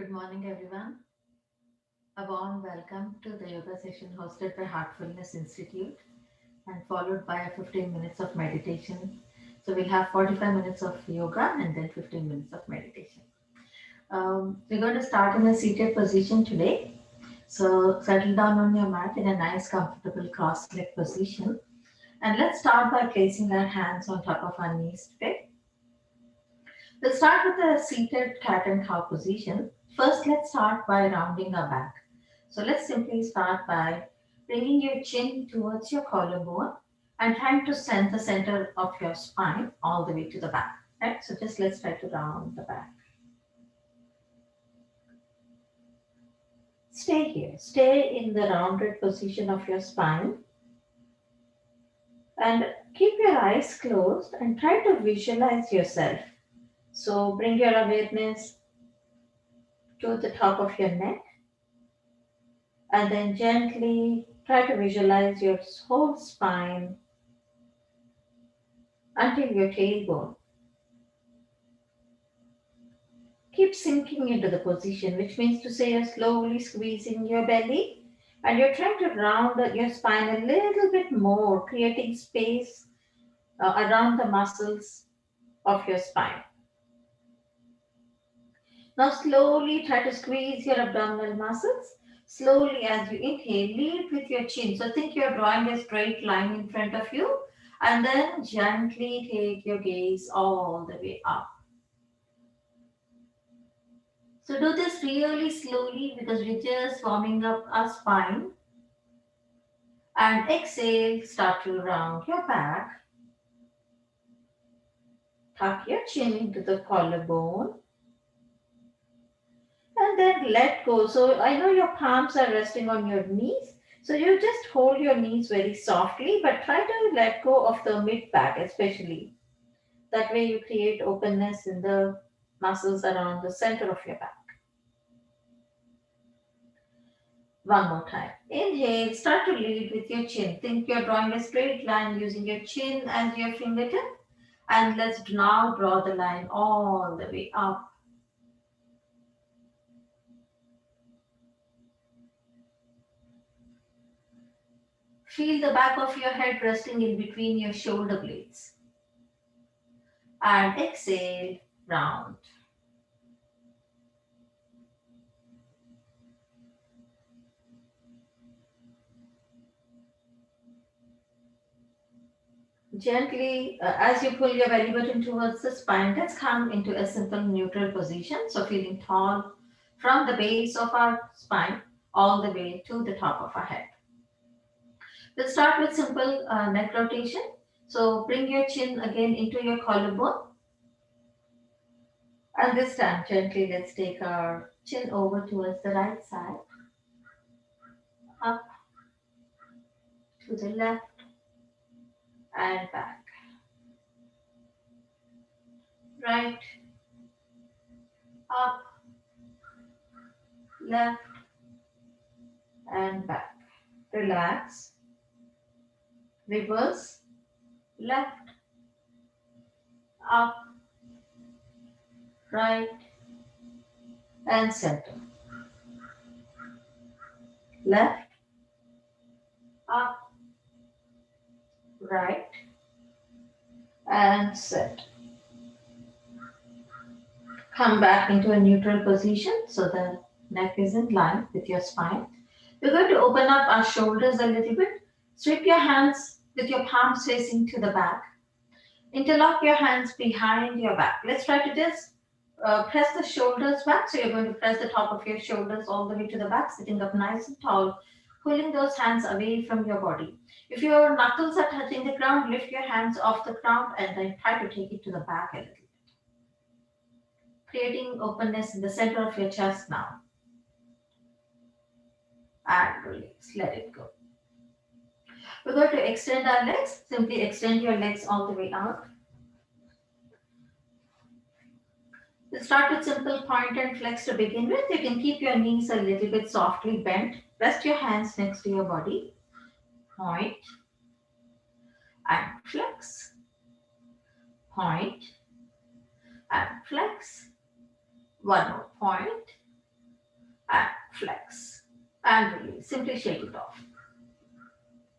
Good morning, everyone. A warm welcome to the yoga session hosted by Heartfulness Institute and followed by 15 minutes of meditation. So, we'll have 45 minutes of yoga and then 15 minutes of meditation. We're going to start in a seated position today. So, settle down on your mat in a nice, comfortable cross leg position. And let's start by placing our hands on top of our knees today. We'll start with the seated cat and cow position. First, let's start by rounding our back. So let's simply start by bringing your chin towards your collarbone and trying to send the center of your spine all the way to the back. Right? So just let's try to round the back. Stay here. Stay in the rounded position of your spine and keep your eyes closed and try to visualize yourself. So bring your awareness to the top of your neck and then gently try to visualize your whole spine until your tailbone. Keep sinking into the position, which means to say you're slowly squeezing your belly and you're trying to round your spine a little bit more, creating space around the muscles of your spine. Now, slowly try to squeeze your abdominal muscles. Slowly, as you inhale, lead with your chin. So, think you're drawing a straight line in front of you, and then gently take your gaze all the way up. So, do this really slowly because we're just warming up our spine. And exhale, start to round your back. Tuck your chin into the collarbone and then let go. So I know your palms are resting on your knees. So you just hold your knees very softly, but try to let go of the mid back, especially. That way you create openness in the muscles around the center of your back. One more time. Inhale, start to lead with your chin. Think you're drawing a straight line using your chin as your fingertip. And let's now draw the line all the way up. Feel the back of your head resting in between your shoulder blades. And exhale, round. Gently, as you pull your belly button towards the spine, let's come into a simple neutral position. So, feeling tall from the base of our spine all the way to the top of our head. Let's start with simple neck rotation. So, bring your chin again into your collarbone. And this time, gently, let's take our chin over towards the right side, up to the left and back. Right, up, left and back. Relax, reverse, left, up, right and center. Left, up, right and set. Come back into a neutral position so the neck is in line with your spine. We're going to open up our shoulders a little bit. Sweep your hands with your palms facing to the back. Interlock your hands behind your back. Let's try to just press the shoulders back. So you're going to press the top of your shoulders all the way to the back, sitting up nice and tall, pulling those hands away from your body. If your knuckles are touching the ground, lift your hands off the ground and then try to take it to the back a little, creating openness in the center of your chest now. And release, let it go. We're going to extend our legs. Simply extend your legs all the way out. We'll start with simple point and flex to begin with. You can keep your knees a little bit softly bent. Rest your hands next to your body. Point and flex. Point and flex. One more point and flex and release. Simply shake it off.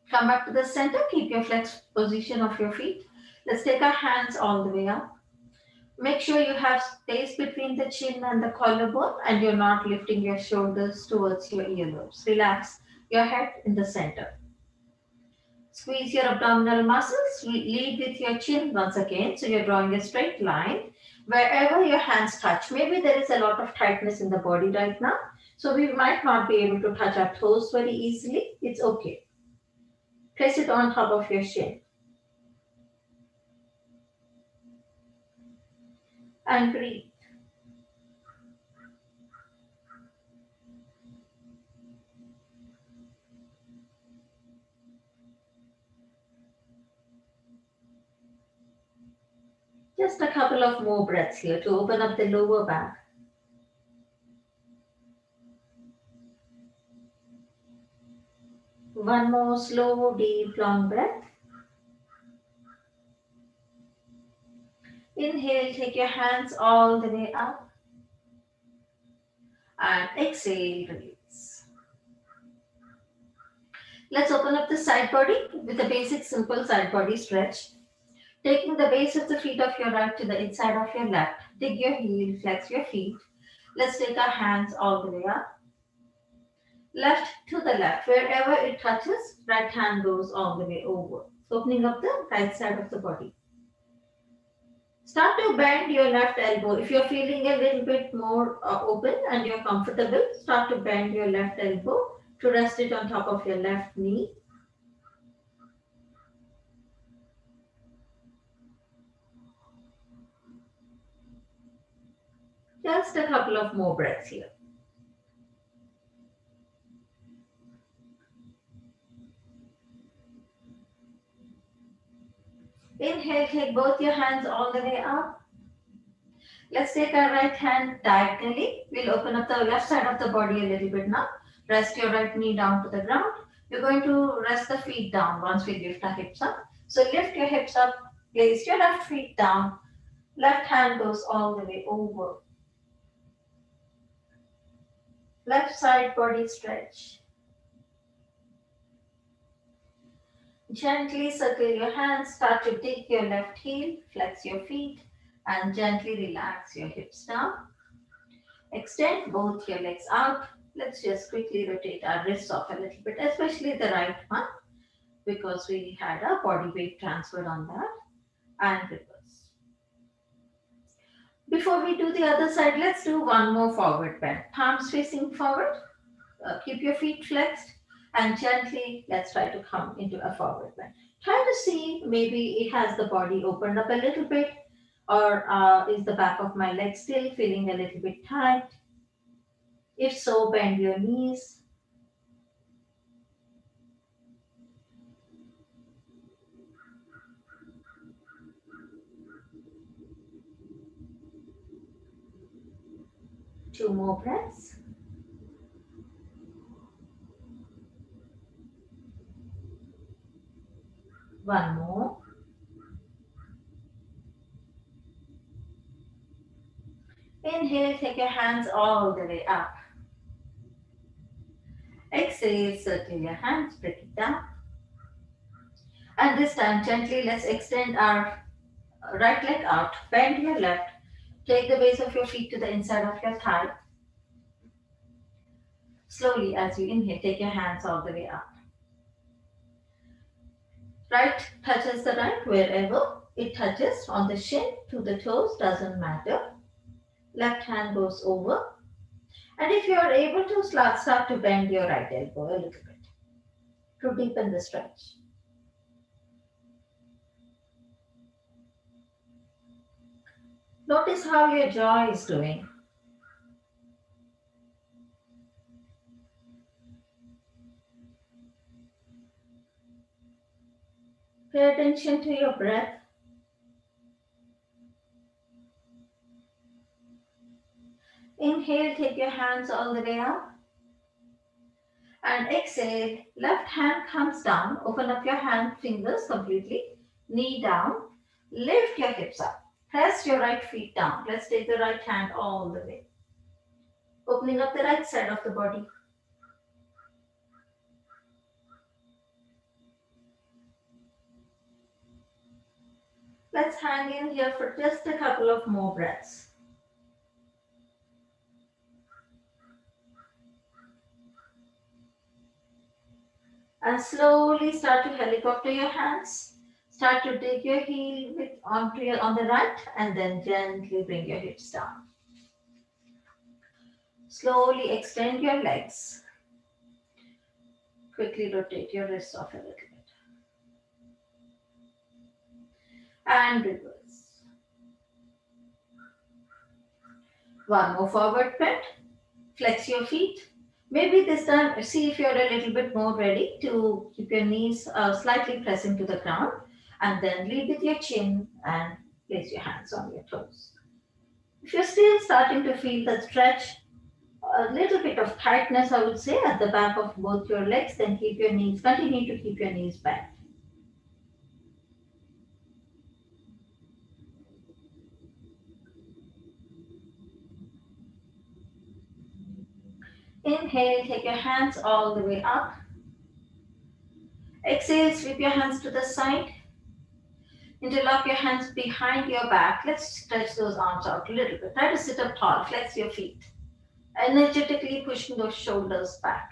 Come back to the center. Keep your flex position of your feet. Let's take our hands all the way up. Make sure you have space between the chin and the collarbone and you're not lifting your shoulders towards your earlobes. Relax your head in the center. Squeeze your abdominal muscles. Lead with your chin once again. So you're drawing a straight line. Wherever your hands touch, maybe there is a lot of tightness in the body right now. So we might not be able to touch our toes very easily. It's okay. Place it on top of your shin. And breathe. Just a couple of more breaths here to open up the lower back. One more slow, deep, long breath. Inhale, take your hands all the way up. And exhale, release. Let's open up the side body with a basic simple side body stretch. Taking the base of the feet of your right to the inside of your left. Dig your heel, flex your feet. Let's take our hands all the way up. Left to the left. Wherever it touches, right hand goes all the way over. So opening up the right side of the body. Start to bend your left elbow. If you're feeling a little bit more open and you're comfortable, start to bend your left elbow to rest it on top of your left knee. Just a couple of more breaths here. Inhale, take both your hands all the way up. Let's take our right hand diagonally. We'll open up the left side of the body a little bit now. Rest your right knee down to the ground. You're going to rest the feet down once we lift our hips up. So lift your hips up, place your left feet down. Left hand goes all the way over. Left side body stretch. Gently circle your hands, start to dig your left heel, flex your feet, and gently relax your hips down. Extend both your legs out. Let's just quickly rotate our wrists off a little bit, especially the right one, because we had a body weight transferred on that, and reverse. Before we do the other side, let's do one more forward bend. Palms facing forward. Keep your feet flexed and gently let's try to come into a forward bend. Try to see maybe it has the body opened up a little bit, or is the back of my leg still feeling a little bit tight? If so, bend your knees. Two more breaths. One more. Inhale, take your hands all the way up. Exhale, circle your hands, break it down. And this time, gently, let's extend our right leg out. Bend your left. Take the base of your feet to the inside of your thigh. Slowly, as you inhale, take your hands all the way up. Right touches the right wherever it touches, on the shin, to the toes, doesn't matter. Left hand goes over. And if you are able to start to bend your right elbow a little bit to deepen the stretch. Notice how your jaw is doing. Pay attention to your breath. Inhale, take your hands all the way up. And exhale, left hand comes down. Open up your hand fingers completely. Knee down. Lift your hips up. Press your right feet down. Let's take the right hand all the way. Opening up the right side of the body. Let's hang in here for just a couple of more breaths. And slowly start to helicopter your hands. Start to dig your heel on the right and then gently bring your hips down. Slowly extend your legs. Quickly rotate your wrists off a little bit. And reverse. One more forward bend. Flex your feet. Maybe this time, see if you're a little bit more ready to keep your knees slightly pressing to the ground. And then lead with your chin and place your hands on your toes. If you're still starting to feel the stretch, a little bit of tightness, I would say, at the back of both your legs, then continue to keep your knees bent. Inhale, take your hands all the way up. Exhale, sweep your hands to the side. Interlock your hands behind your back. Let's stretch those arms out a little bit. Try to sit up tall, flex your feet. Energetically pushing those shoulders back.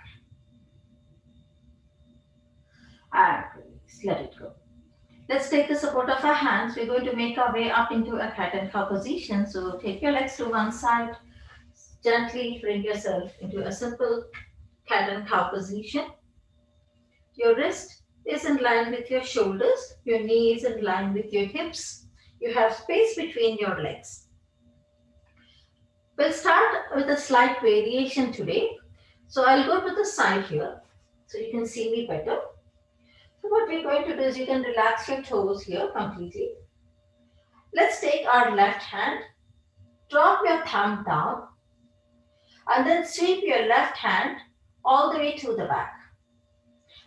And release, let it go. Let's take the support of our hands. We're going to make our way up into a cat and cow position. So take your legs to one side. Gently bring yourself into a simple cat and cow position. Your wrist is in line with your shoulders. Your knee is in line with your hips. You have space between your legs. We'll start with a slight variation today. So I'll go to the side here so you can see me better. So what we're going to do is you can relax your toes here completely. Let's take our left hand, drop your thumb down, and then sweep your left hand all the way to the back.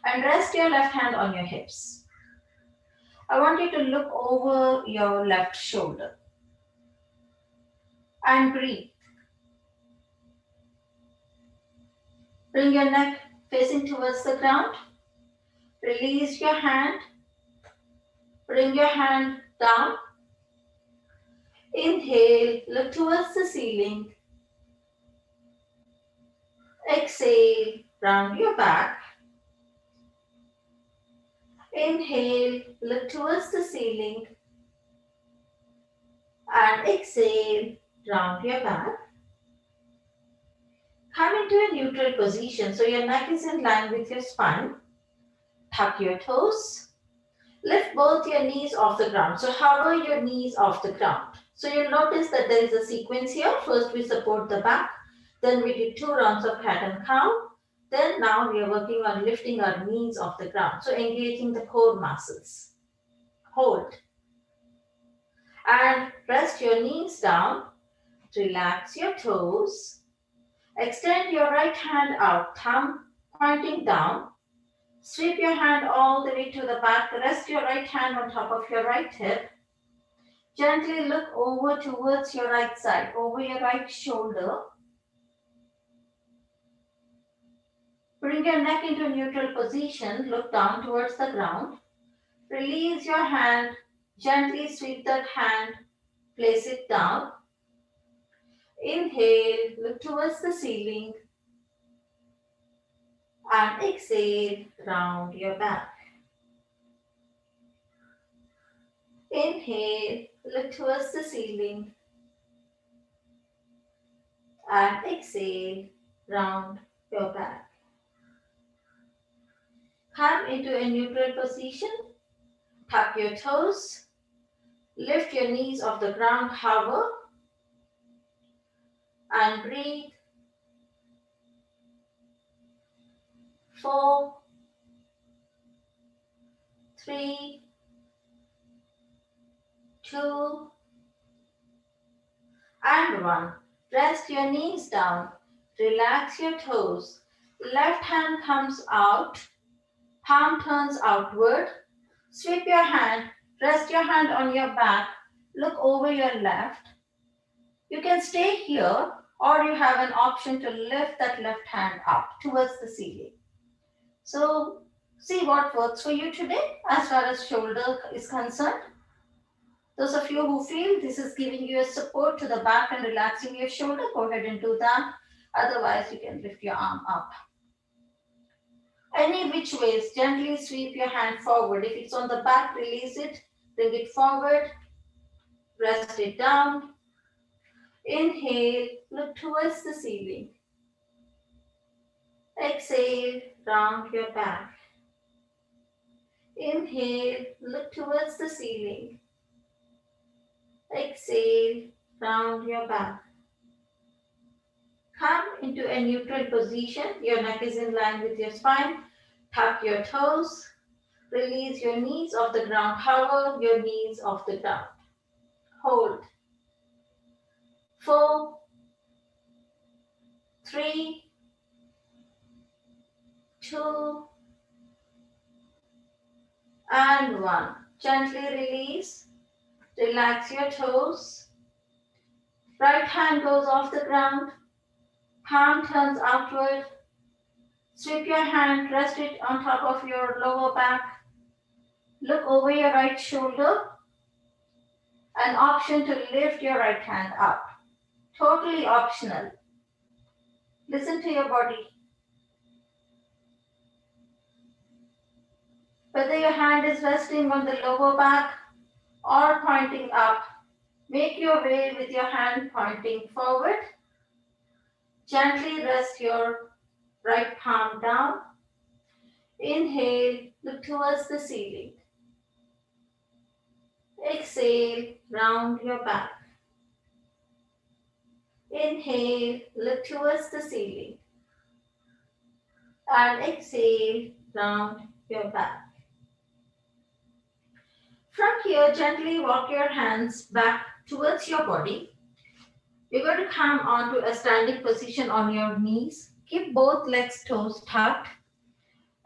And rest your left hand on your hips. I want you to look over your left shoulder. And breathe. Bring your neck facing towards the ground. Release your hand. Bring your hand down. Inhale, look towards the ceiling. Exhale, round your back. Inhale, look towards the ceiling. And exhale, round your back. Come into a neutral position. So your neck is in line with your spine. Tuck your toes. Lift both your knees off the ground. So hover your knees off the ground. So you'll notice that there is a sequence here. First we support the back. Then we did 2 rounds of cat and cow. Then now we are working on lifting our knees off the ground. So engaging the core muscles. Hold. And rest your knees down. Relax your toes. Extend your right hand out, thumb pointing down. Sweep your hand all the way to the back. Rest your right hand on top of your right hip. Gently look over towards your right side, over your right shoulder. Bring your neck into a neutral position. Look down towards the ground. Release your hand. Gently sweep that hand. Place it down. Inhale. Look towards the ceiling. And exhale. Round your back. Inhale. Look towards the ceiling. And exhale. Round your back. Come into a neutral position. Tuck your toes. Lift your knees off the ground. Hover. And breathe. 4, 3, 2, and 1. Rest your knees down. Relax your toes. Left hand comes out. Palm turns outward. Sweep your hand. Rest your hand on your back. Look over your left. You can stay here or you have an option to lift that left hand up towards the ceiling. So see what works for you today as far as shoulder is concerned. Those of you who feel this is giving you a support to the back and relaxing your shoulder, go ahead and do that. Otherwise, you can lift your arm up. Any which ways, gently sweep your hand forward. If it's on the back, release it, bring it forward, rest it down. Inhale, look towards the ceiling. Exhale, round your back. Inhale, look towards the ceiling. Exhale, round your back. Come into a neutral position. Your neck is in line with your spine. Tuck your toes. Release your knees off the ground. Hover your knees off the ground. Hold. 4, 3, 2, and 1. Gently release. Relax your toes. Right hand goes off the ground. Palm turns outward. Sweep your hand, rest it on top of your lower back. Look over your right shoulder. An option to lift your right hand up. Totally optional. Listen to your body. Whether your hand is resting on the lower back or pointing up, make your way with your hand pointing forward. Gently rest your right palm down. Inhale, look towards the ceiling. Exhale, round your back. Inhale, look towards the ceiling. And exhale, round your back. From here, gently walk your hands back towards your body. You're going to come onto a standing position on your knees. Keep both legs toes tucked.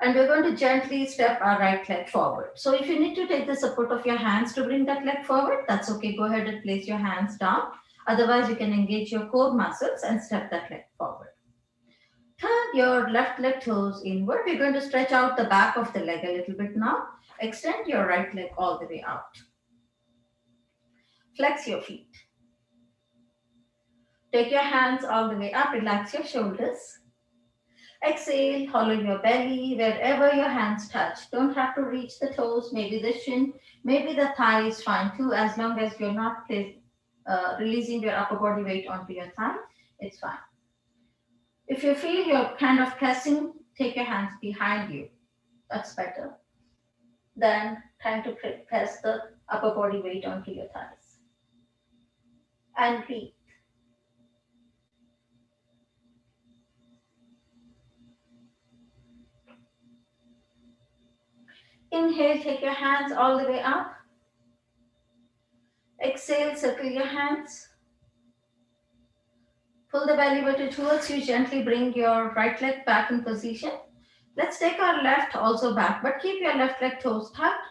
And we're going to gently step our right leg forward. So if you need to take the support of your hands to bring that leg forward, that's okay. Go ahead and place your hands down. Otherwise, you can engage your core muscles and step that leg forward. Turn your left leg toes inward. We're going to stretch out the back of the leg a little bit now. Extend your right leg all the way out. Flex your feet. Take your hands all the way up. Relax your shoulders. Exhale, hollow your belly wherever your hands touch. Don't have to reach the toes, maybe the shin, maybe the thigh is fine too, as long as you're not releasing your upper body weight onto your thigh, it's fine. If you feel you're kind of pressing, take your hands behind you. That's better than trying to press the upper body weight onto your thighs. And breathe. Inhale, take your hands all the way up. Exhale, circle your hands. Pull the belly button towards you. Gently bring your right leg back in position. Let's take our left also back, but keep your left leg toes tucked.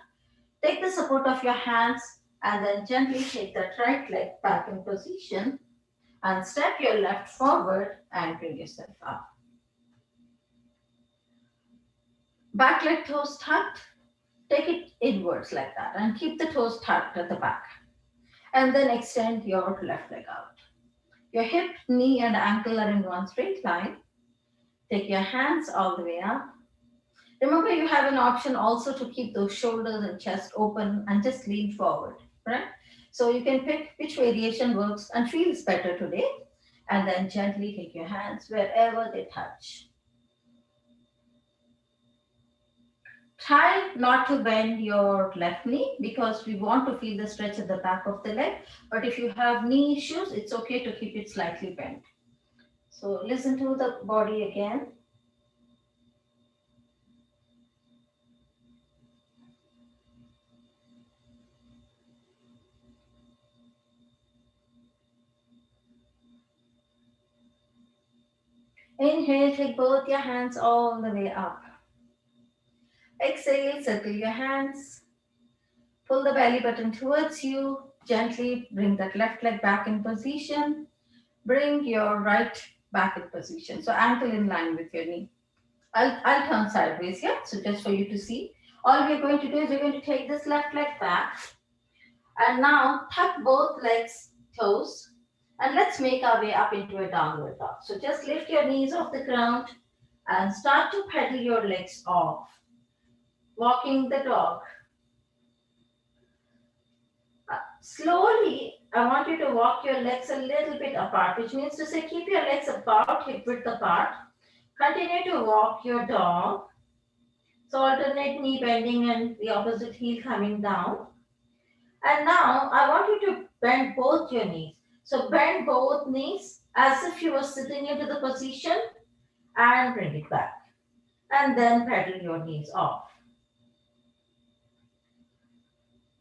Take the support of your hands and then gently take that right leg back in position and step your left forward and bring yourself up. Back leg toes tucked. Take it inwards like that and keep the toes tucked at the back. And then extend your left leg out. Your hip, knee, and ankle are in one straight line. Take your hands all the way up. Remember, you have an option also to keep those shoulders and chest open and just lean forward, right? So you can pick which variation works and feels better today. And then gently take your hands wherever they touch. Try not to bend your left knee because we want to feel the stretch at the back of the leg. But if you have knee issues, it's okay to keep it slightly bent. So listen to the body again. Inhale, take both your hands all the way up. Exhale, circle your hands. Pull the belly button towards you. Gently bring that left leg back in position. Bring your right back in position. So ankle in line with your knee. I'll turn sideways here. So just for you to see. All we're going to do is we're going to take this left leg back and now tuck both legs, toes, and let's make our way up into a downward dog. So just lift your knees off the ground and start to pedal your legs off. Walking the dog. Slowly, I want you to walk your legs a little bit apart, which means to say keep your legs about hip width apart. Continue to walk your dog. So alternate knee bending and the opposite heel coming down. And now I want you to bend both your knees. So bend both knees as if you were sitting into the position and bring it back. And then pedal your knees off.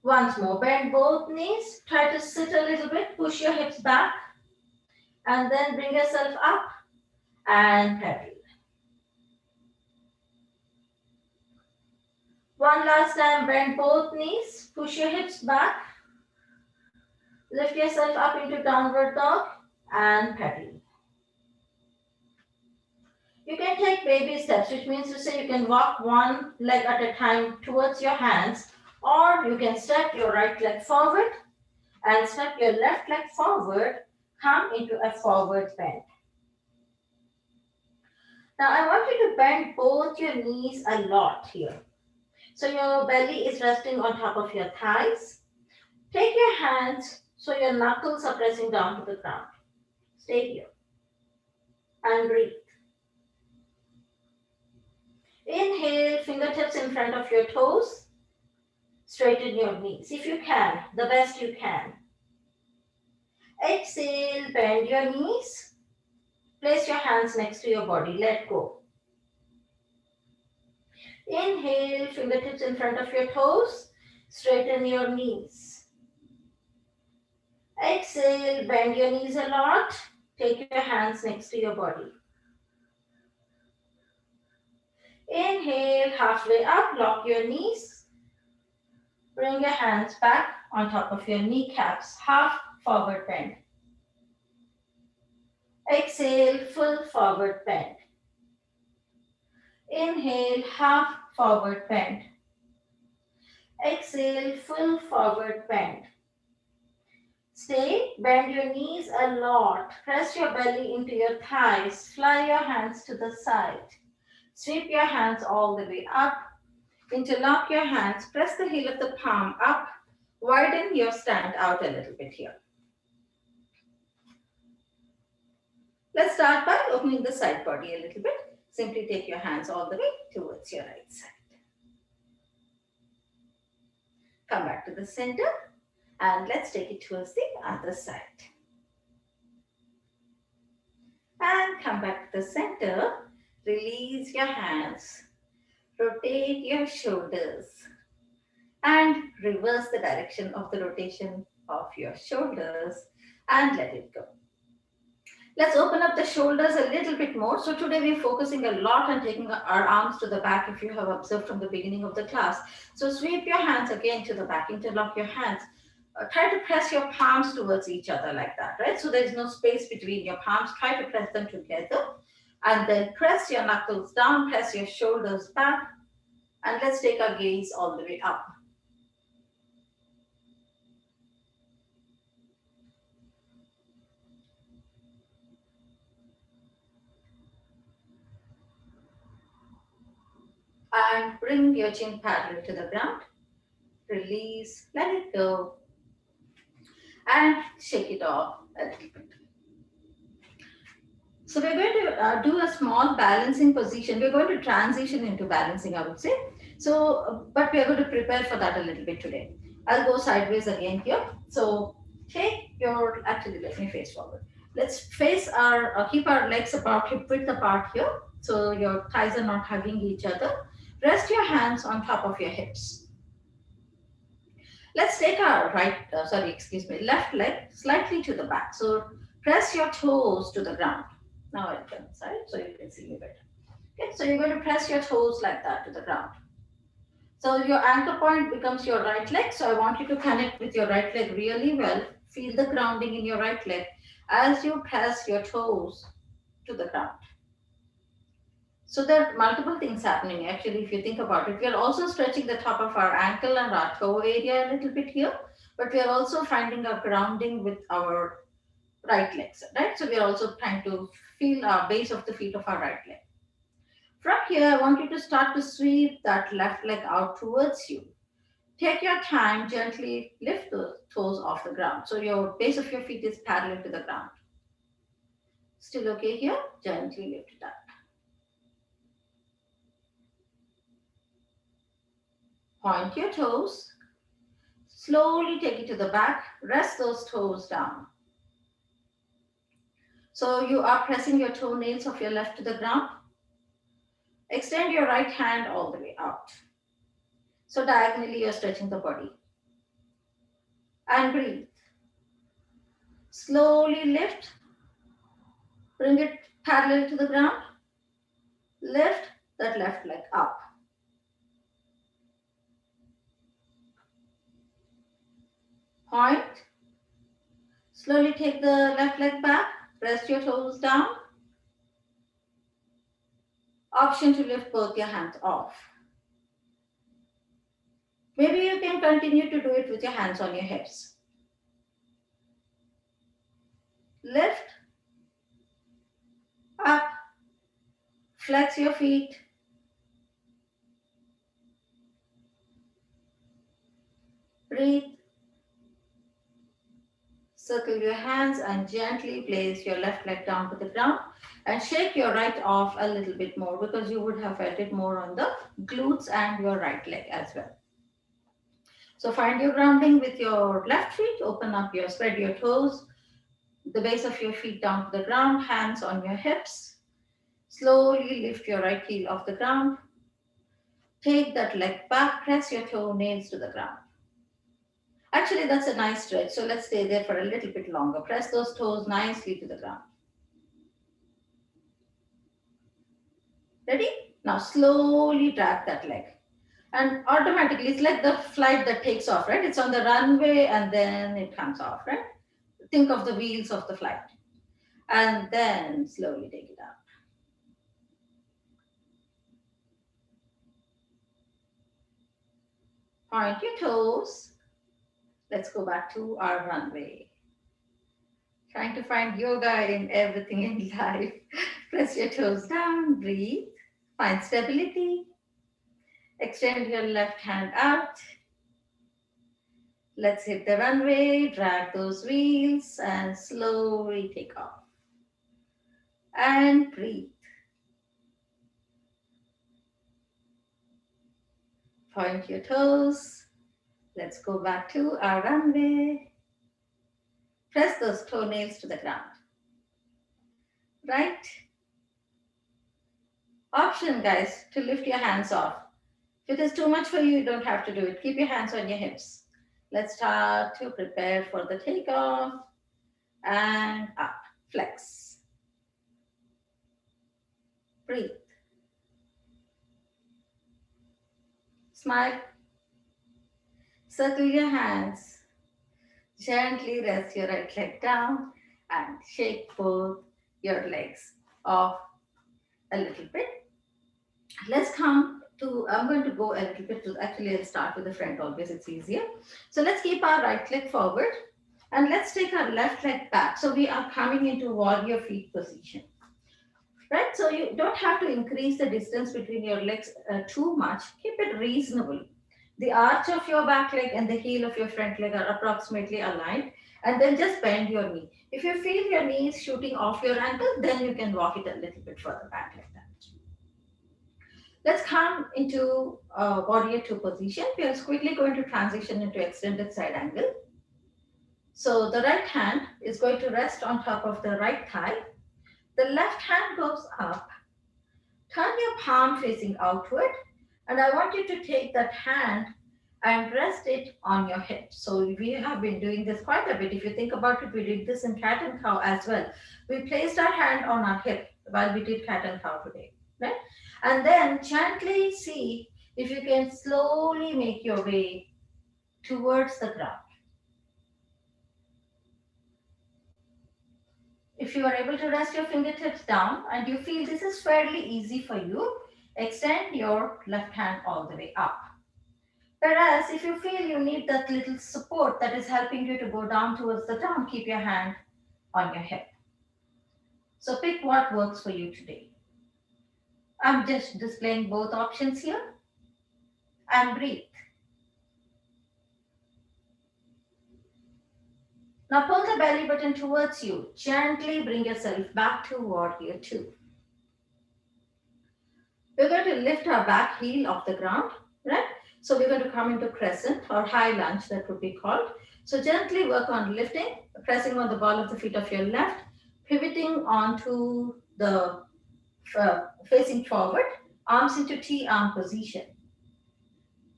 Once more, bend both knees. Try to sit a little bit, push your hips back, and then bring yourself up and pedal. One last time, bend both knees, push your hips back, lift yourself up into downward dog and pedal. You can take baby steps, which means to say you can walk one leg at a time towards your hands, or you can step your right leg forward and step your left leg forward, come into a forward bend. Now I want you to bend both your knees a lot here. So your belly is resting on top of your thighs. Take your hands so your knuckles are pressing down to the ground. Stay here and breathe. Inhale, fingertips in front of your toes. Straighten your knees if you can, the best you can. Exhale, bend your knees. Place your hands next to your body. Let go. Inhale, fingertips in front of your toes. Straighten your knees. Exhale, bend your knees a lot. Take your hands next to your body. Inhale, halfway up, lock your knees. Bring your hands back on top of your kneecaps, half forward bend. Exhale, full forward bend. Inhale, half forward bend. Exhale, full forward bend. Stay, bend your knees a lot. Press your belly into your thighs. Fly your hands to the side. Sweep your hands all the way up. Interlock your hands. Press the heel of the palm up. Widen your stand out a little bit here. Let's start by opening the side body a little bit. Simply take your hands all the way towards your right side. Come back to the center and let's take it towards the other side. And come back to the center. Release your hands. Rotate your shoulders. And reverse the direction of the rotation of your shoulders and let it go. Let's open up the shoulders a little bit more. So today we're focusing a lot on taking our arms to the back if you have observed from the beginning of the class. So sweep your hands again to the back, interlock your hands. Try to press your palms towards each other like that, right? So there's no space between your palms. Try to press them together and then press your knuckles down, press your shoulders back, and let's take our gaze all the way up. And bring your chin parallel to the ground. Release, let it go, and shake it off a little bit. So we're going to do a small balancing position. We're going to transition into balancing, I would say. So, but we're going to prepare for that a little bit today. I'll go sideways again here. So take your, actually let me face forward. Let's face our, keep our legs about hip width apart here. So your thighs are not hugging each other. Rest your hands on top of your hips. Let's take our left leg slightly to the back. So press your toes to the ground. Now I'll turn side so you can see me better. Okay, so you're going to press your toes like that to the ground. So your anchor point becomes your right leg. So I want you to connect with your right leg really well. Feel the grounding in your right leg. as you press your toes to the ground. So there are multiple things happening actually if you think about it. We are also stretching the top of our ankle and our toe area a little bit here, but we are also finding a grounding with our right legs, right? So we are also trying to feel our base of the feet of our right leg. From here, I want you to start to sweep that left leg out towards you. Take your time, gently lift the toes off the ground. So your base of your feet is parallel to the ground. Still okay here? Gently lift it up. Point your toes. Slowly take it to the back. Rest those toes down. So you are pressing your toenails of your left to the ground. Extend your right hand all the way out. So diagonally, you're stretching the body. And breathe. Slowly lift. Bring it parallel to the ground. Lift that left leg up. Point. Slowly take the left leg back. Rest your toes down. Option to lift both your hands off. Maybe you can continue to do it with your hands on your hips. Lift, up, flex your feet. Breathe. Circle your hands and gently place your left leg down to the ground and shake your right off a little bit more because you would have felt it more on the glutes and your right leg as well. So find your grounding with your left feet, open up your, spread your toes, the base of your feet down to the ground, hands on your hips. Slowly lift your right heel off the ground. Take that leg back, press your toenails to the ground. Actually, that's a nice stretch. So let's stay there for a little bit longer. Press those toes nicely to the ground. Ready? Now slowly drag that leg. And automatically, it's like the flight that takes off, right? It's on the runway and then it comes off, right? Think of the wheels of the flight. And then slowly take it out. Point your toes. Let's go back to our runway. Trying to find yoga in everything in life. Press your toes down, breathe, find stability. Extend your left hand out. Let's hit the runway, drag those wheels, and slowly take off. And breathe. Point your toes. Let's go back to our runway. Press those toenails to the ground. Right? Option, guys, to lift your hands off. If it is too much for you, you don't have to do it. Keep your hands on your hips. Let's start to prepare for the takeoff and up. Flex. Breathe. Smile. Circle your hands. Gently rest your right leg down and shake both your legs off a little bit. Let's come to, I'm going to go a little bit to, actually I'll start with the front always, it's easier. So let's keep our right leg forward and let's take our left leg back. So we are coming into warrior feet position. Right, so you don't have to increase the distance between your legs too much. Keep it reasonable. The arch of your back leg and the heel of your front leg are approximately aligned, and then just bend your knee. If you feel your knee is shooting off your ankle, then you can walk it a little bit further back like that. Let's come into warrior two position. We are quickly going to transition into extended side angle. So the right hand is going to rest on top of the right thigh. The left hand goes up. Turn your palm facing outward, and I want you to take that hand and rest it on your hip. So we have been doing this quite a bit. If you think about it, we did this in cat and cow as well. We placed our hand on our hip while we did cat and cow today, right? And then gently see if you can slowly make your way towards the ground. If you are able to rest your fingertips down and you feel this is fairly easy for you, extend your left hand all the way up. Whereas if you feel you need that little support that is helping you to go down towards the ground, keep your hand on your hip. So pick what works for you today. I'm just displaying both options here and breathe. Now pull the belly button towards you. Gently bring yourself back to warrior two. We're going to lift our back heel off the ground, right? So we're going to come into crescent or high lunge, that would be called. So gently work on lifting, pressing on the ball of the feet of your left, pivoting onto the facing forward, arms into T arm position.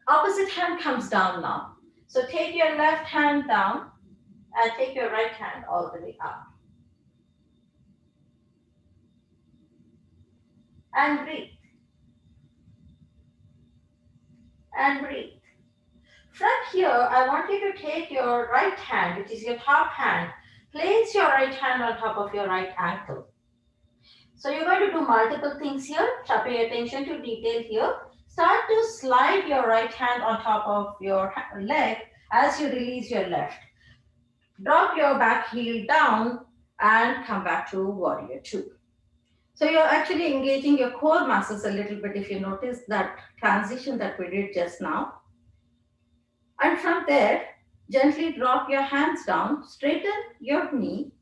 Opposite hand comes down now. So take your left hand down and take your right hand all the way up. And breathe. And breathe. From here, I want you to take your right hand, which is your top hand, place your right hand on top of your right ankle. So you're going to do multiple things here. Pay attention to detail here. Start to slide your right hand on top of your leg as you release your left. Drop your back heel down and come back to warrior two. So you're actually engaging your core muscles a little bit if you notice that transition that we did just now. And from there, gently drop your hands down, straighten your knee.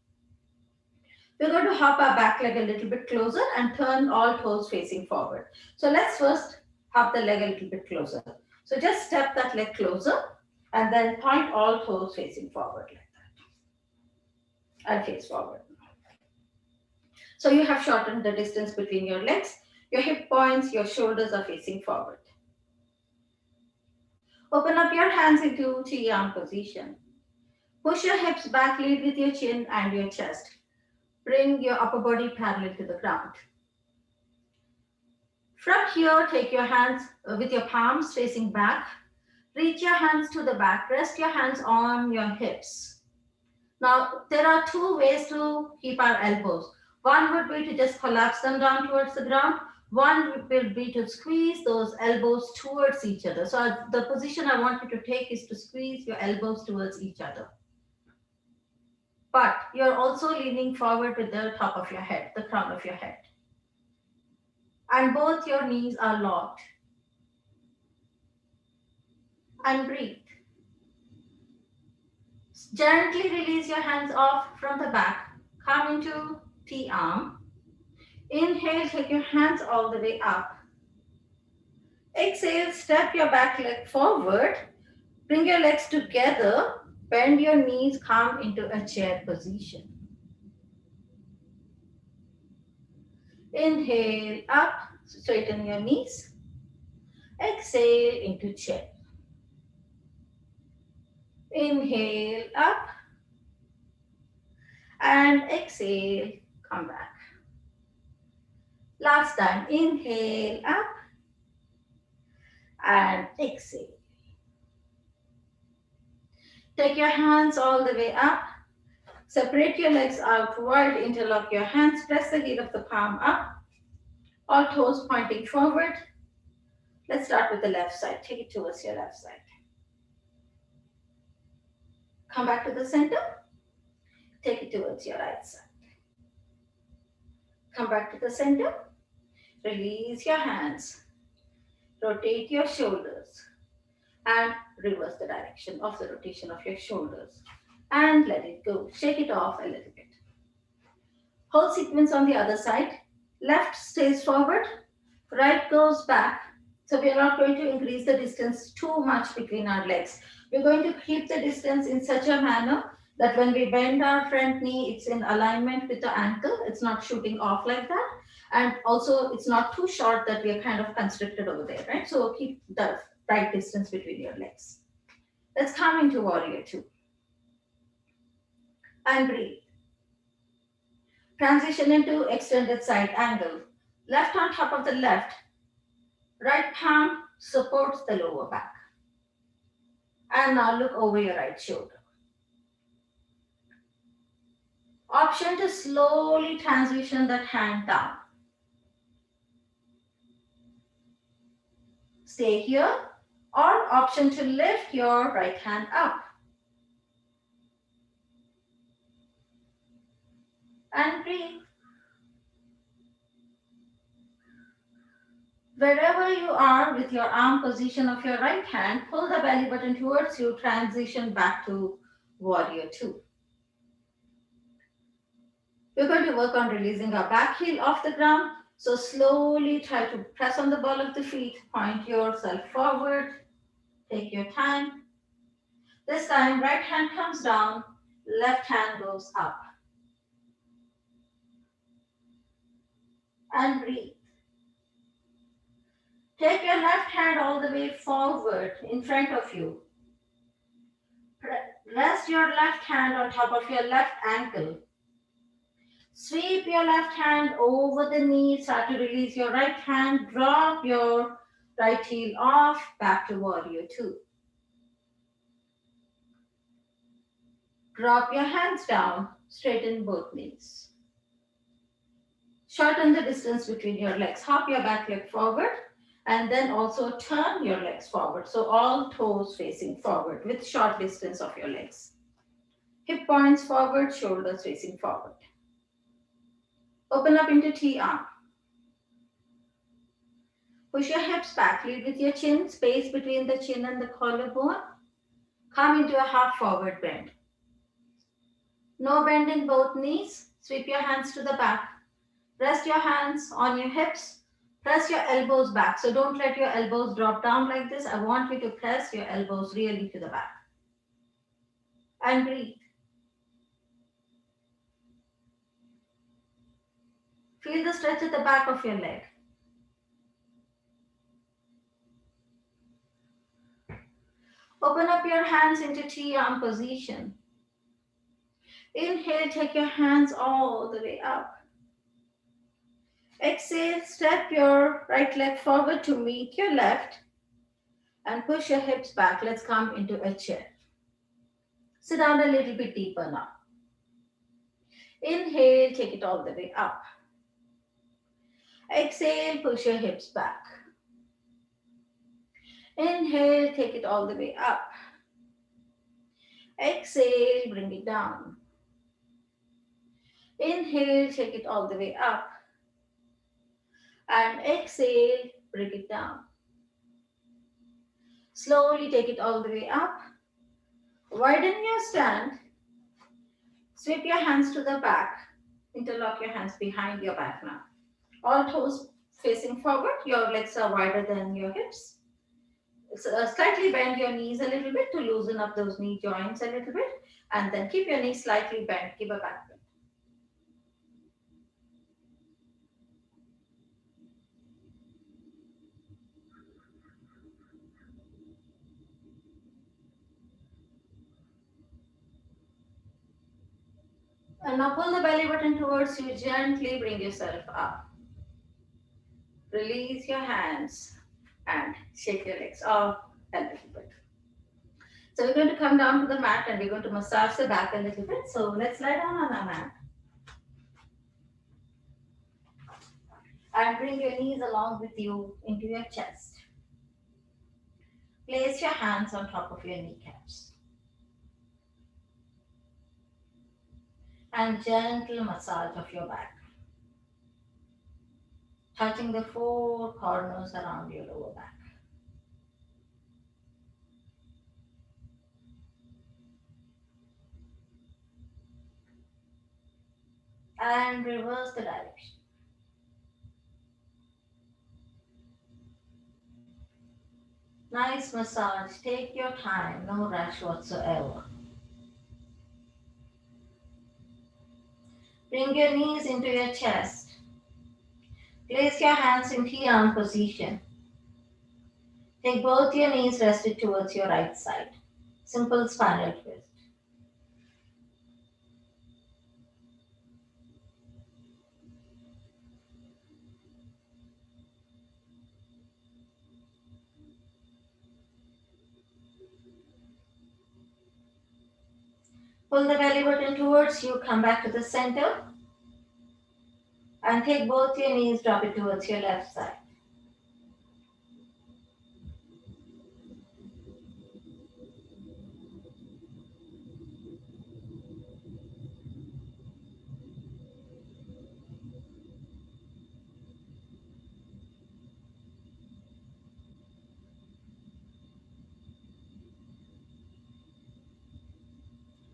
We're going to hop our back leg a little bit closer and turn all toes facing forward. So let's first hop the leg a little bit closer. So just step that leg closer and then point all toes facing forward like that. And face forward. So you have shortened the distance between your legs. Your hip points, your shoulders are facing forward. Open up your hands into T-arm position. Push your hips back, lead with your chin and your chest. Bring your upper body parallel to the ground. From here, take your hands with your palms facing back. Reach your hands to the back. Rest your hands on your hips. Now, there are two ways to keep our elbows. One would be to just collapse them down towards the ground. One will be to squeeze those elbows towards each other. So the position I want you to take is to squeeze your elbows towards each other. But you're also leaning forward with the top of your head, the crown of your head. And both your knees are locked. And breathe. Gently release your hands off from the back. Come into T-arm. Inhale, take your hands all the way up. Exhale, step your back leg forward. Bring your legs together. Bend your knees, come into a chair position. Inhale, up, straighten your knees. Exhale into chair. Inhale, up. And exhale, come back. Last time, inhale, up. And exhale. Take your hands all the way up. Separate your legs out wide, interlock your hands, press the heel of the palm up. All toes pointing forward. Let's start with the left side. Take it towards your left side. Come back to the center. Take it towards your right side. Come back to the center. Release your hands. Rotate your shoulders. And reverse the direction of the rotation of your shoulders. And let it go. Shake it off a little bit. Whole sequence on the other side. Left stays forward. Right goes back. So we are not going to increase the distance too much between our legs. We're going to keep the distance in such a manner that when we bend our front knee, it's in alignment with the ankle. It's not shooting off like that. And also it's not too short that we are kind of constricted over there, right? So keep the right distance between your legs. Let's come into warrior two. And breathe. Transition into extended side angle. Left on top of the left. Right palm supports the lower back. And now look over your right shoulder. Option to slowly transition that hand down. Stay here, or option to lift your right hand up and breathe. Wherever you are with your arm position of your right hand, pull the belly button towards you, transition back to warrior two. We're going to work on releasing our back heel off the ground. So slowly try to press on the ball of the feet, point yourself forward, take your time. This time, right hand comes down, left hand goes up. And breathe. Take your left hand all the way forward in front of you. Rest your left hand on top of your left ankle. Sweep your left hand over the knee. Start to release your right hand. Drop your right heel off. Back to warrior two. Drop your hands down. Straighten both knees. Shorten the distance between your legs. Hop your back leg forward. And then also turn your legs forward. So all toes facing forward with short distance of your legs. Hip points forward, shoulders facing forward. Open up into T-arm. Push your hips back, lead with your chin, space between the chin and the collarbone. Come into a half forward bend. No bend in both knees. Sweep your hands to the back. Rest your hands on your hips. Press your elbows back. So don't let your elbows drop down like this. I want you to press your elbows really to the back. And breathe. Feel the stretch at the back of your leg. Open up your hands into T-arm position. Inhale, take your hands all the way up. Exhale, step your right leg forward to meet your left and push your hips back. Let's come into a chair. Sit down a little bit deeper now. Inhale, take it all the way up. Exhale, push your hips back. Inhale, take it all the way up. Exhale, bring it down. Inhale, take it all the way up. And exhale, bring it down. Slowly take it all the way up. Widen your stand. Sweep your hands to the back. Interlock your hands behind your back now. All toes facing forward. Your legs are wider than your hips. Slightly bend your knees a little bit to loosen up those knee joints a little bit. And then keep your knees slightly bent. Give a back bend. And now pull the belly button towards you. Gently bring yourself up. Release your hands and shake your legs off a little bit. So we're going to come down to the mat and we're going to massage the back a little bit. So let's lie down on our mat. And bring your knees along with you into your chest. Place your hands on top of your kneecaps. And gentle massage of your back. Touching the four corners around your lower back. And reverse the direction. Nice massage. Take your time, no rush whatsoever. Bring your knees into your chest. Place your hands in T-arm position. Take both your knees rested towards your right side. Simple spinal twist. Pull the belly button towards you, come back to the center, and take both your knees, drop it towards your left side.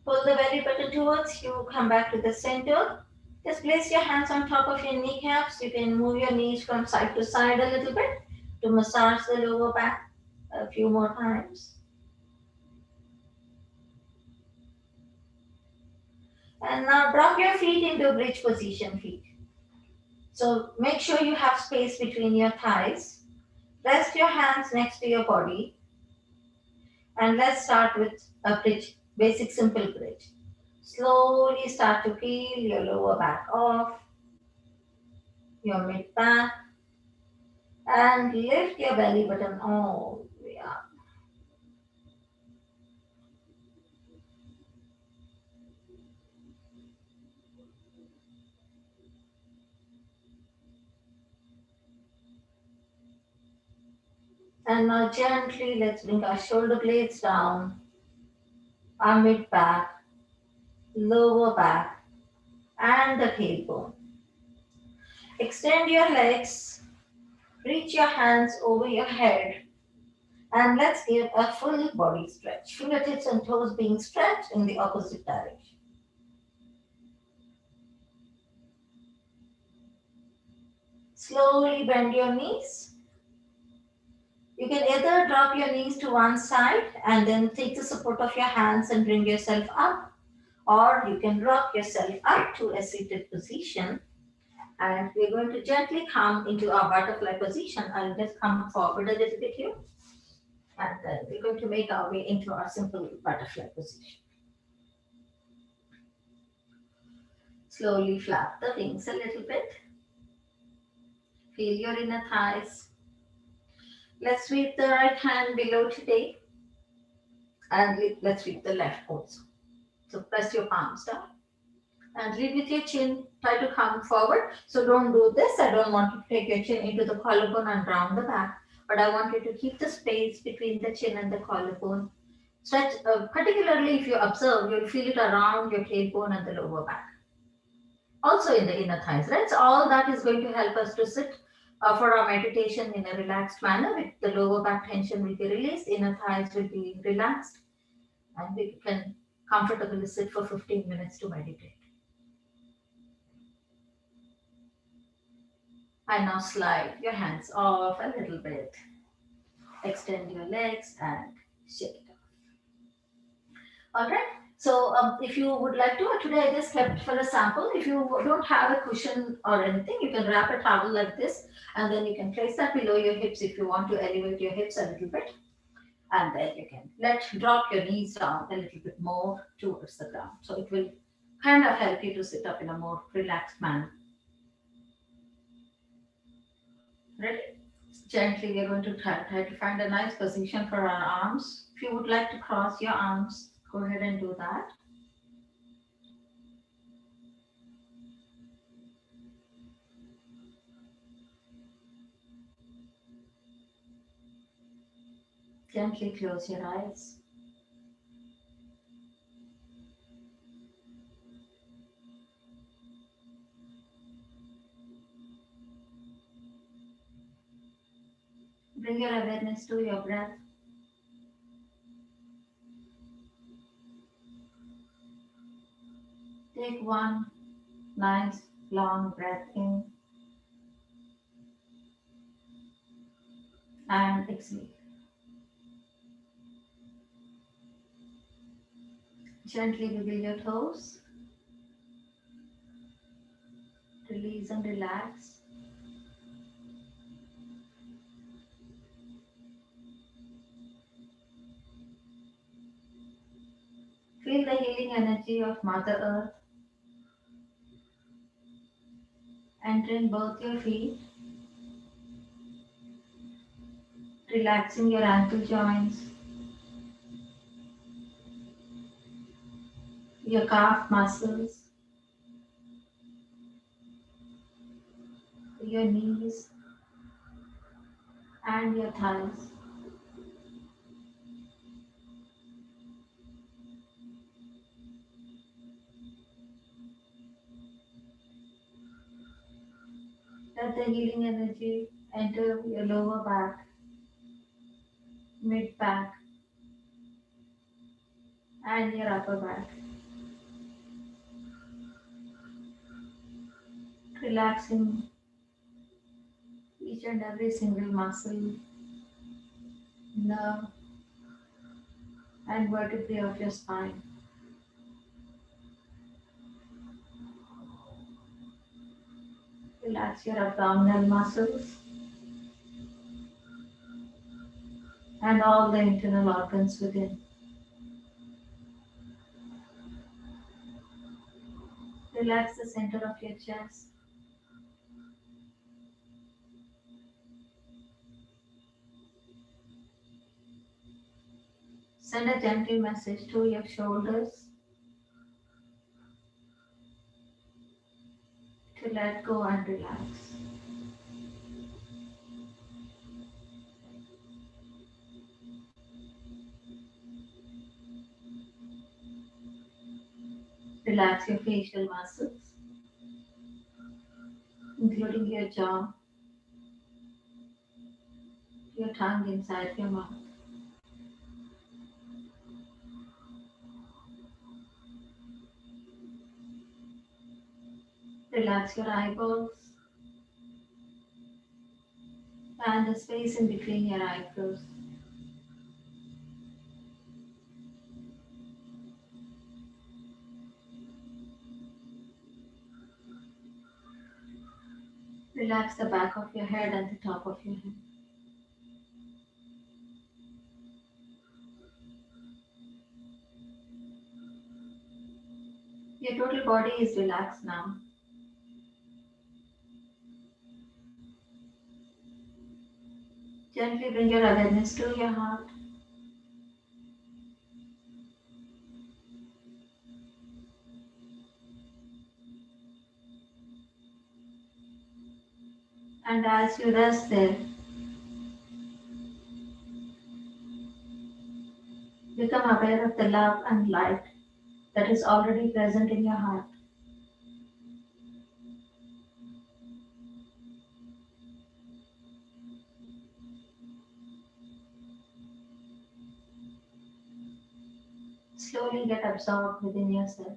Pull the belly button towards you, come back to the center. Just place your hands on top of your kneecaps. You can move your knees from side to side a little bit to massage the lower back a few more times. And now drop your feet into bridge position feet. So make sure you have space between your thighs. Rest your hands next to your body. And let's start with a bridge, basic simple bridge. Slowly start to peel your lower back off, your mid back, and lift your belly button all the way up. And now gently let's bring our shoulder blades down, our mid back, lower back, and the tailbone. Extend your legs, reach your hands over your head, and let's give a full body stretch. Fingertips and toes being stretched in the opposite direction. Slowly bend your knees. You can either drop your knees to one side and then take the support of your hands and bring yourself up, or you can rock yourself up to a seated position. And we're going to gently come into our butterfly position. I'll just come forward a little bit here. And then we're going to make our way into our simple butterfly position. Slowly flap the wings a little bit. Feel your inner thighs. Let's sweep the right hand below today. And let's sweep the left also. So press your palms down. And lead with your chin. Try to come forward. So don't do this. I don't want you to take your chin into the collarbone and round the back. But I want you to keep the space between the chin and the collarbone. Stretch, particularly if you observe, you'll feel it around your tailbone and the lower back. Also in the inner thighs, right? So all that is going to help us to sit for our meditation in a relaxed manner. The lower back tension will be released, inner thighs will be relaxed, and we can comfortably sit for 15 minutes to meditate. And now slide your hands off a little bit. Extend your legs and shake it off. All right. So if you would like to, today I just kept for a sample. If you don't have a cushion or anything, you can wrap a towel like this, and then you can place that below your hips if you want to elevate your hips a little bit. And then you can drop your knees down a little bit more towards the ground. So it will kind of help you to sit up in a more relaxed manner. Ready? Gently, we're going to try to find a nice position for our arms. If you would like to cross your arms, go ahead and do that. Gently close your eyes. Bring your awareness to your breath. Take one nice long breath in and exhale. Gently wiggle your toes. Release and relax. Feel the healing energy of Mother Earth entering both your feet, relaxing your ankle joints, your calf muscles, your knees, and your thighs. Let the healing energy enter your lower back, mid back, and your upper back. Relaxing each and every single muscle, nerve, and vertebrae of your spine. Relax your abdominal muscles and all the internal organs within. Relax the center of your chest. Send a gentle message to your shoulders to let go and relax. Relax your facial muscles, including your jaw, your tongue inside your mouth. Relax your eyeballs and the space in between your eyebrows. Relax the back of your head and the top of your head. Your total body is relaxed now. Gently bring your awareness to your heart. And as you rest there, become aware of the love and light that is already present in your heart. Slowly get absorbed within yourself.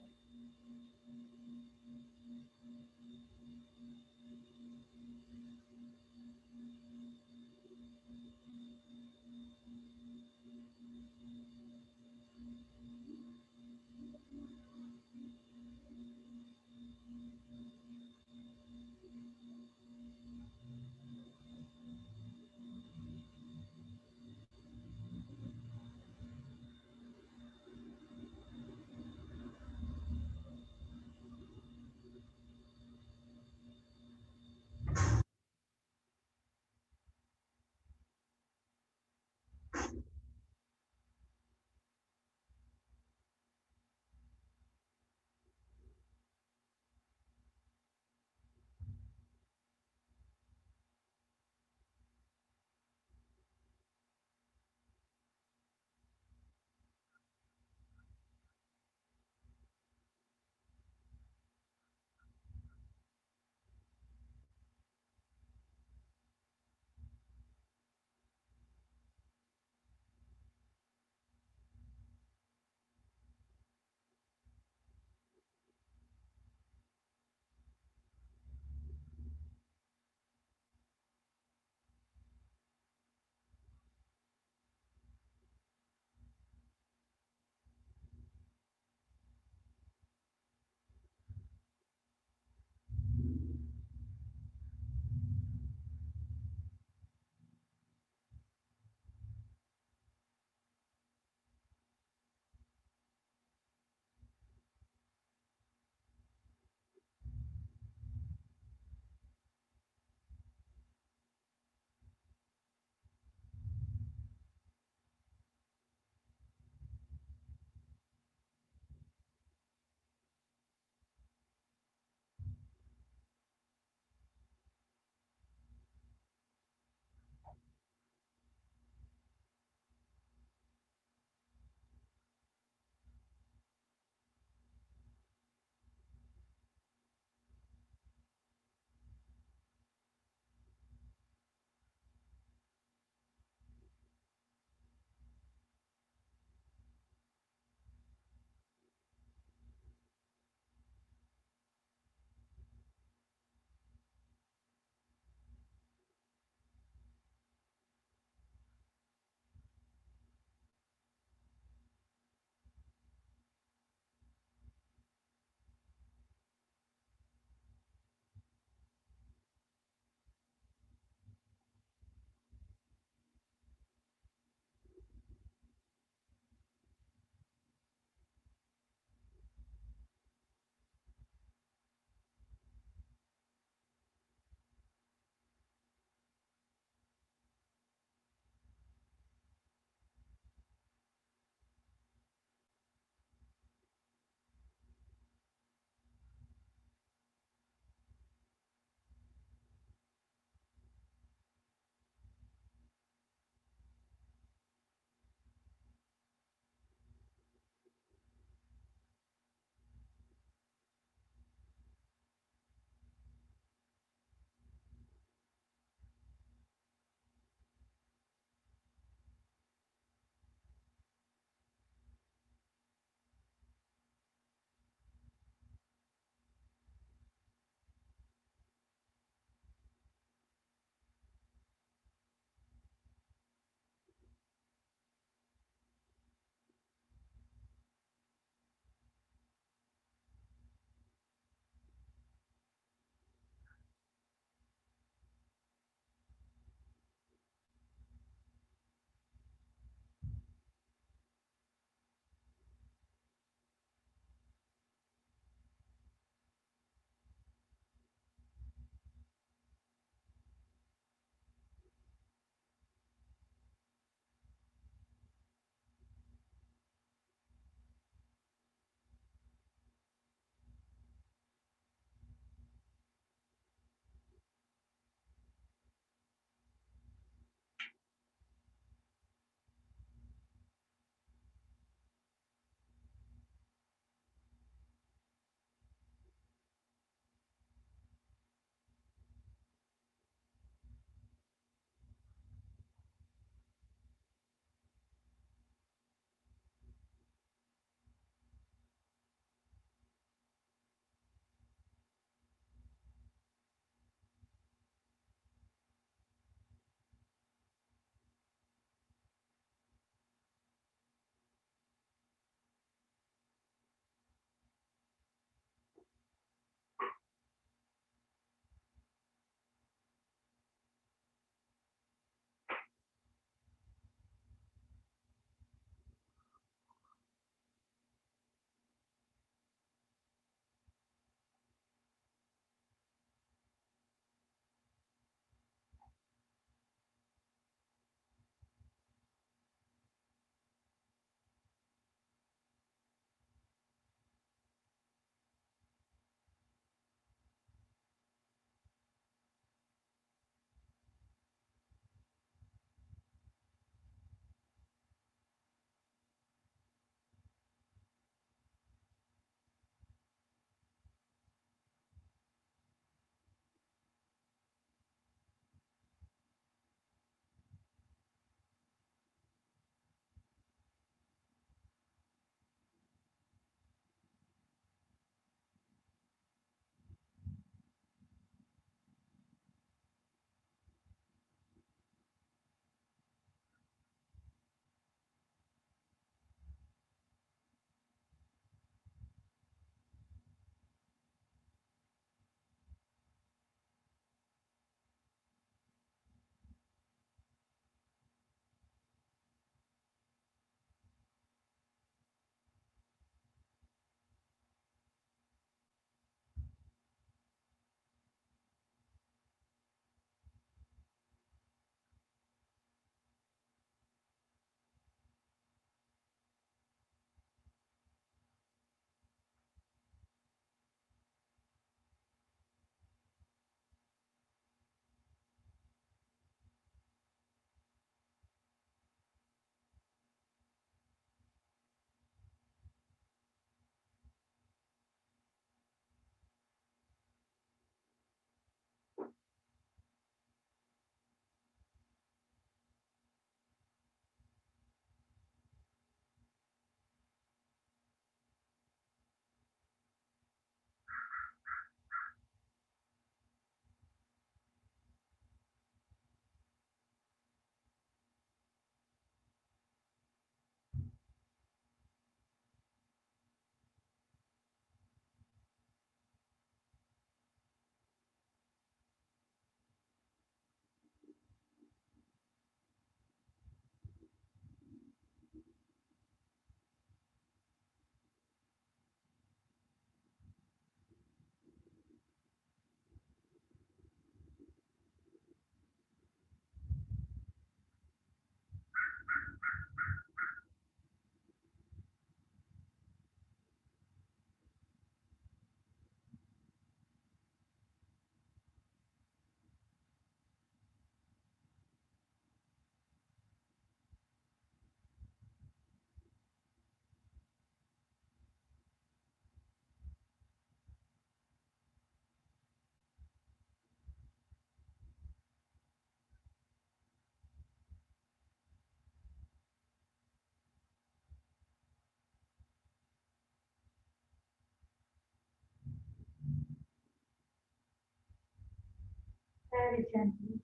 Very gently.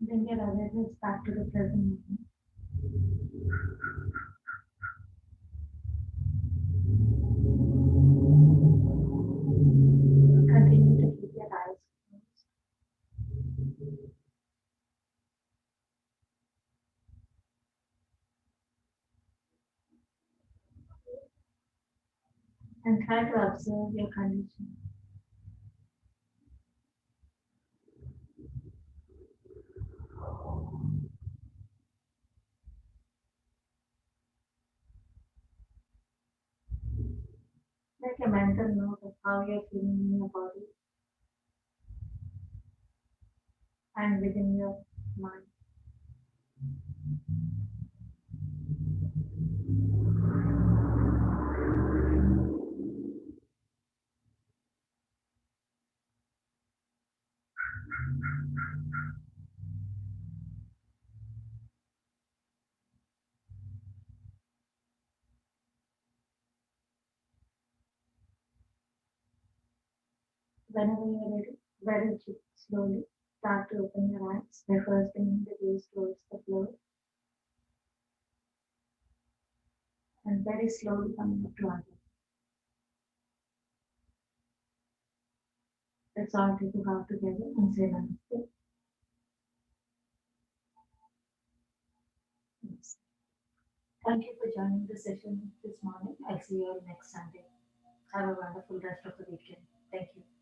Bring your awareness back to the present moment. Continue to keep your eyes closed and try to observe your condition. Make a mental note of how you're feeling in your body and within your mind. Whenever you're ready, slowly start to open your eyes by first bringing the gaze towards the floor and very slowly coming up to our legs. Let's all take a bow together and say namaste. Yes. Thank you for joining the session this morning. I'll see you all next Sunday. Have a wonderful rest of the weekend. Thank you.